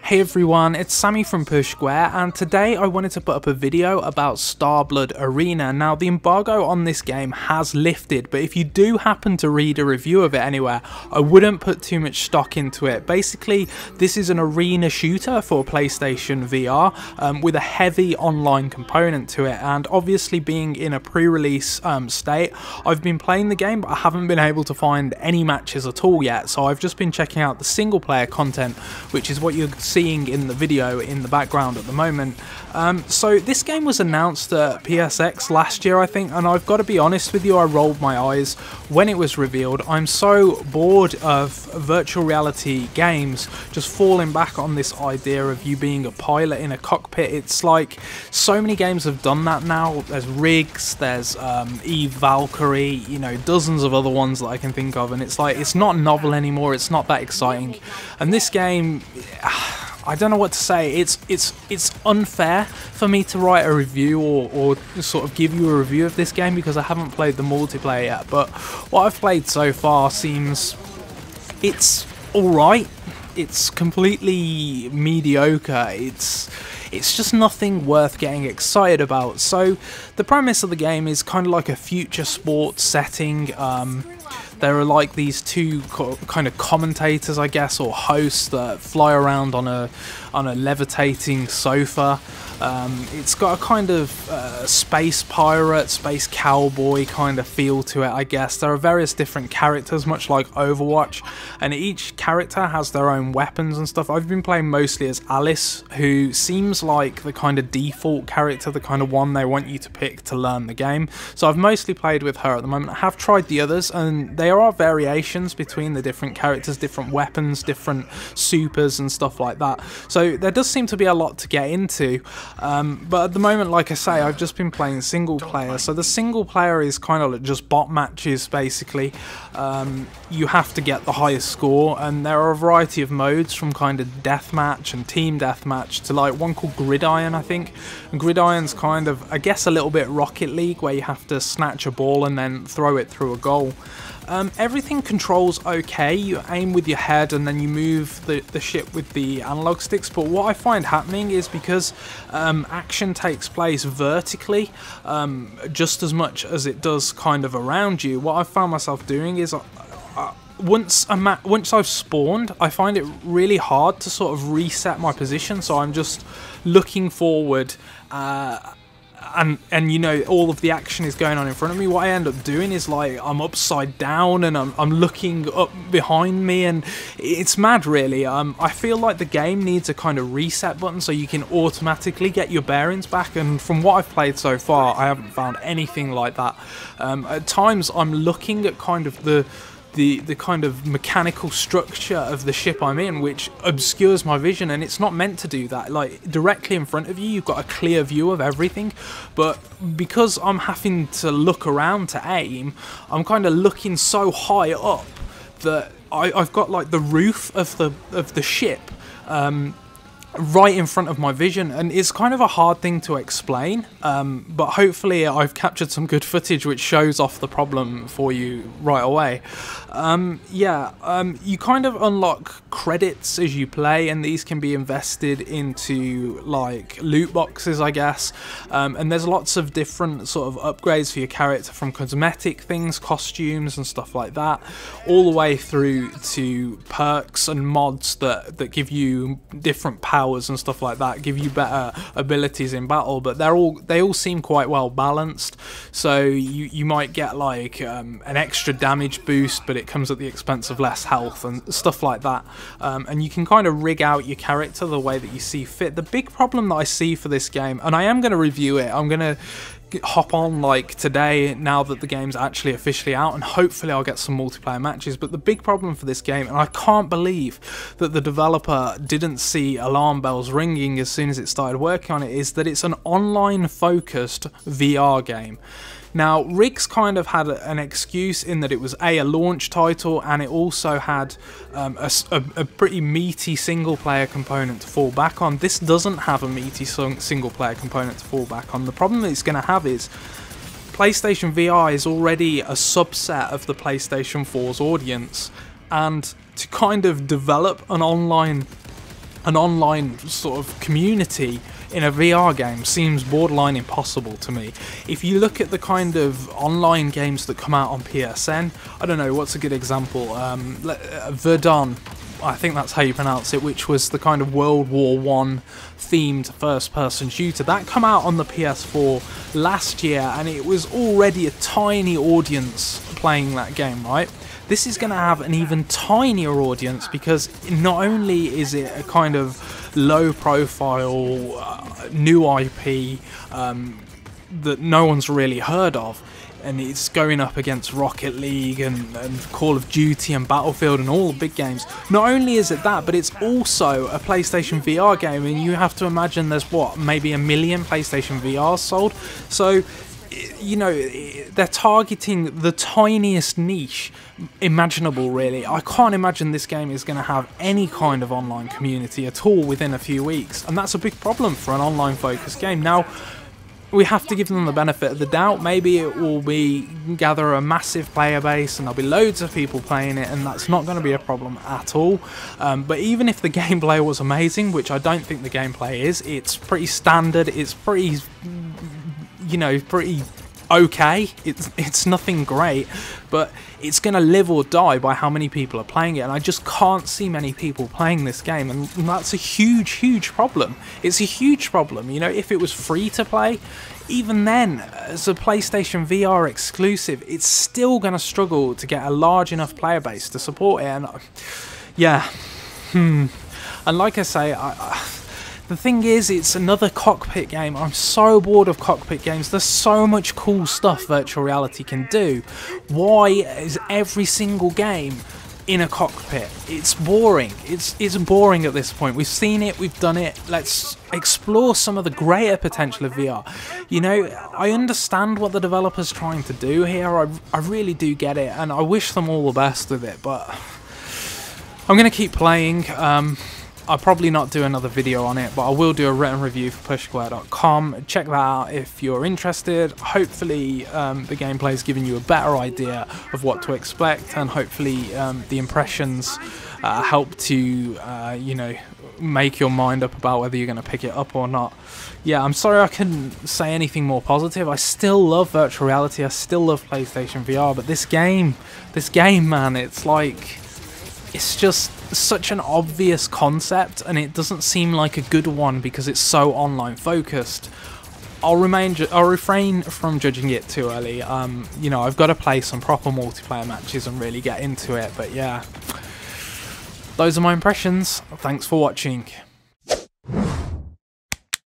Hey everyone, it's Sammy from Push Square, and today I wanted to put up a video about StarBlood Arena. Now, the embargo on this game has lifted, but if you do happen to read a review of it anywhere, I wouldn't put too much stock into it. Basically, this is an arena shooter for PlayStation VR with a heavy online component to it, and obviously being in a pre-release state, I've been playing the game, but I haven't been able to find any matches at all yet, so I've just been checking out the single player content, which is what you're seeing in the video in the background at the moment. So this game was announced at PSX last year, I think, and I've got to be honest with you, I rolled my eyes when it was revealed. I'm so bored of virtual reality games, just falling back on this idea of you being a pilot in a cockpit. It's like so many games have done that now. There's Rigs, there's Eve Valkyrie, you know, dozens of other ones that I can think of, and it's like, it's not novel anymore, it's not that exciting. And this game, I don't know what to say. It's unfair for me to write a review or sort of give you a review of this game because I haven't played the multiplayer yet, but what I've played so far seems it's alright. It's completely mediocre. It's just nothing worth getting excited about. So the premise of the game is kind of like a future sports setting. There are like these two kind of commentators, I guess, or hosts that fly around on a levitating sofa. It's got a kind of space pirate, space cowboy kind of feel to it, I guess. There are various different characters, much like Overwatch, and each character has their own weapons and stuff. I've been playing mostly as Alice, who seems like the kind of default character, the kind of one they want you to pick to learn the game. So I've mostly played with her at the moment. I have tried the others, and there are variations between the different characters, different weapons, different supers and stuff like that. So there does seem to be a lot to get into. But at the moment, like I say, I've just been playing single player. So the single player is kind of just bot matches, basically. You have to get the highest score, and there are a variety of modes from kind of deathmatch and team deathmatch to like one called Gridiron, I think. And Gridiron's kind of, I guess, a little bit Rocket League, where you have to snatch a ball and then throw it through a goal. Everything controls okay. You aim with your head and then you move the ship with the analog sticks, but what I find happening is because action takes place vertically just as much as it does kind of around you, what I've found myself doing is once I've spawned, I find it really hard to sort of reset my position, so I'm just looking forward and you know, all of the action is going on in front of me. What I end up doing is like I'm upside down and I'm looking up behind me, and it's mad really. I feel like the game needs a kind of reset button so you can automatically get your bearings back, and from what I've played so far I haven't found anything like that. At times I'm looking at kind of the kind of mechanical structure of the ship I'm in, which obscures my vision, and it's not meant to do that. Like, directly in front of you, you've got a clear view of everything, but because I'm having to look around to aim, I'm kind of looking so high up that I've got like the roof of the ship right in front of my vision, and it's kind of a hard thing to explain, but hopefully I've captured some good footage which shows off the problem for you right away. You kind of unlock credits as you play, and these can be invested into like loot boxes, I guess, and there's lots of different sort of upgrades for your character, from cosmetic things, costumes and stuff like that, all the way through to perks and mods that give you different powers and stuff like that, give you better abilities in battle, but they all seem quite well balanced. So you might get like an extra damage boost, but it comes at the expense of less health and stuff like that, and you can kind of rig out your character the way that you see fit. The big problem that I see for this game, and I am going to review it, I'm going to hop on like today now that the game's actually officially out, and hopefully I'll get some multiplayer matches, but the big problem for this game, and I can't believe that the developer didn't see alarm bells ringing as soon as it started working on it, is that it's an online focused VR game. Now, Riggs kind of had an excuse in that it was a launch title, and it also had a pretty meaty single player component to fall back on. This doesn't have a meaty single player component to fall back on. The problem that it's going to have is PlayStation VR is already a subset of the PlayStation 4's audience, and to kind of develop an online an online sort of community in a VR game seems borderline impossible to me. If you look at the kind of online games that come out on PSN, I don't know, what's a good example? Verdun, I think that's how you pronounce it, which was the kind of World War I themed first-person shooter. That came out on the PS4 last year, and it was already a tiny audience playing that game, right? This is going to have an even tinier audience because not only is it a kind of low-profile new IP that no one's really heard of, and it's going up against Rocket League and Call of Duty and Battlefield and all the big games. Not only is it that, but it's also a PlayStation VR game, and you have to imagine there's, what, maybe 1 million PlayStation VRs sold? So, you know, they're targeting the tiniest niche imaginable, really. I can't imagine this game is going to have any kind of online community at all within a few weeks, and that's a big problem for an online-focused game. Now, we have to give them the benefit of the doubt. Maybe it will gather a massive player base and there'll be loads of people playing it, and that's not going to be a problem at all. But even if the gameplay was amazing, which I don't think the gameplay is, it's pretty standard, it's pretty, you know, pretty okay. It's nothing great, but it's going to live or die by how many people are playing it, and I just can't see many people playing this game, and that's a huge problem. It's a huge problem. You know, if it was free to play, even then, as a PlayStation VR exclusive, it's still going to struggle to get a large enough player base to support it, and yeah, and like I say, the thing is, it's another Cockpit game. I'm so bored of Cockpit games. There's so much cool stuff virtual reality can do. Why is every single game in a cockpit? It's boring. It's boring at this point. We've seen it, we've done it. Let's explore some of the greater potential of VR. You know, I understand what the developer's trying to do here. I really do get it, and I wish them all the best with it, but I'm going to keep playing. I'll probably not do another video on it, but I will do a written review for pushsquare.com. Check that out if you're interested. Hopefully the gameplay is giving you a better idea of what to expect, and hopefully the impressions help to you know, make your mind up about whether you're going to pick it up or not. Yeah, I'm sorry I couldn't say anything more positive. I still love virtual reality, I still love PlayStation VR, but this game, man, it's like, it's just such an obvious concept, and it doesn't seem like a good one because it's so online focused. I'll refrain from judging it too early. You know, I've got to play some proper multiplayer matches and really get into it, but yeah, those are my impressions. Thanks for watching.